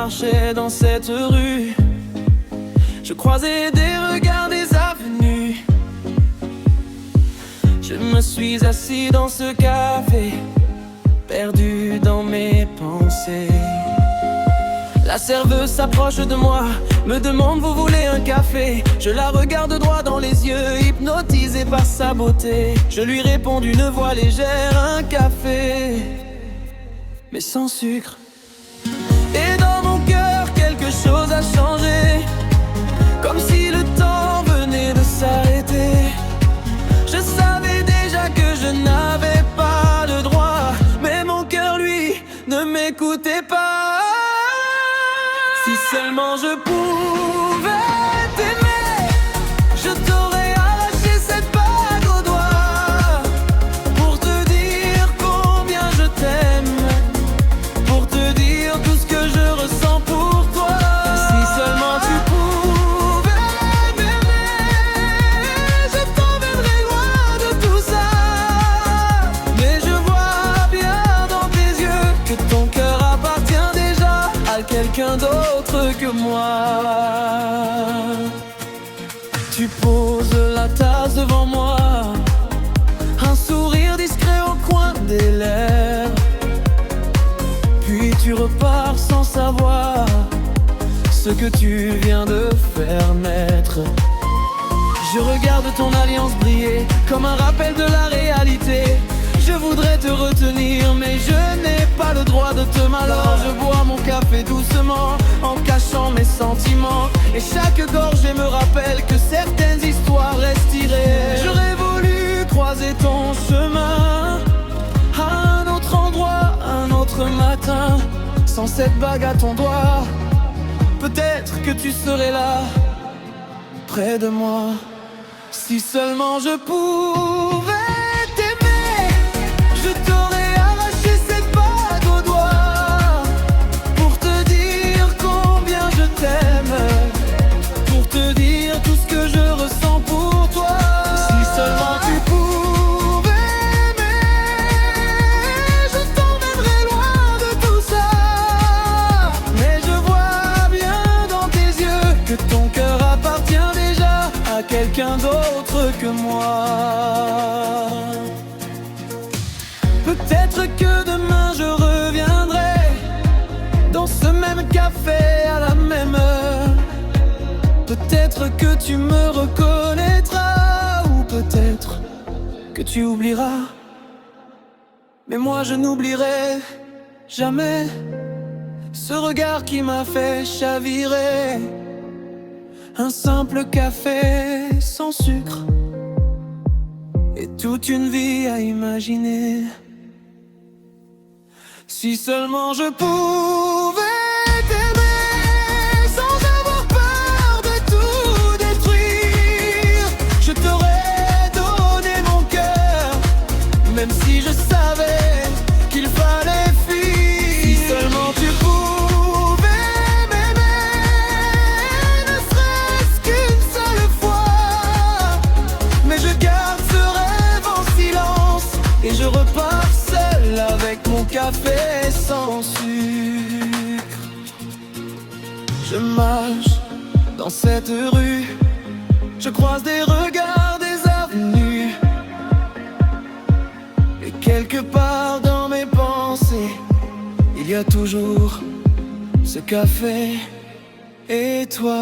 marchais dans cette rue, je croisais des regards des avenues. Je me suis assis dans ce café, perdu dans mes pensées. La serveuse s'approche de moi, me demande: vous voulez un café? Je la regarde droit dans les yeux, hypnotisé par sa beauté. Je lui réponds d'une voix légère: un café, mais sans sucre. Et dans mon cœur, quelque chose a changé, comme si le temps venait de s'arrêter. Je savais déjà que je n'avais pas le droit, mais mon cœur, lui, ne m'écoutait pas. Si seulement je pouvais t'aimer, je t'aurais arraché cette bague au doigt, pour te dire combien je t'aime, pour te dire tout ce que je ressens pour toi. Si seulement tu pouvais m'aimer, je t'emmènerais loin de tout ça. Mais je vois bien dans tes yeux que ton cœur appartient déjà à quelqu'un d'autre que moi. Tu poses la tasse devant moi, un sourire discret au coin des lèvres, puis tu repars sans savoir ce que tu viens de faire naître. Je regarde ton alliance briller comme un rappel de la réalité. Je voudrais te retenir, mais je n'ai pas le droit de te mal. Alors je bois mon café doucement, en cachant mes sentiments. Et chaque gorgée me rappelle que certaines histoires restent tirées. J'aurais voulu croiser ton chemin à un autre endroit, un autre matin, sans cette bague à ton doigt. Peut-être que tu serais là, près de moi. Si seulement je pouvais t'aimer, je t'aurais arraché cette bague au doigt, pour te dire combien je t'aime, pour te dire tout ce que je ressens pour toi. Si seulement tu pouvais m'aimer, je t'emmènerais loin de tout ça. Mais je vois bien dans tes yeux que ton cœur appartient déjà à quelqu'un d'autre que moi. Peut-être que demain je reviendrai dans ce même café à la même heure. Peut-être que tu me reconnaîtras, ou peut-être que tu oublieras. Mais moi je n'oublierai jamais ce regard qui m'a fait chavirer. Un simple café sans sucre et toute une vie à imaginer. Si seulement je pouvais t'aimer sans avoir peur de tout détruire, je t'aurais donné mon cœur, même si je savais qu'il fallait fuir. Si seulement tu pouvais m'aimer, ne serait-ce qu'une seule fois. Mais je garde ce rêve en silence et je repars seul avec mon café sans sucre. Je marche dans cette rue, je croise des regards des avenues, et quelque part dans mes pensées, il y a toujours ce café et toi.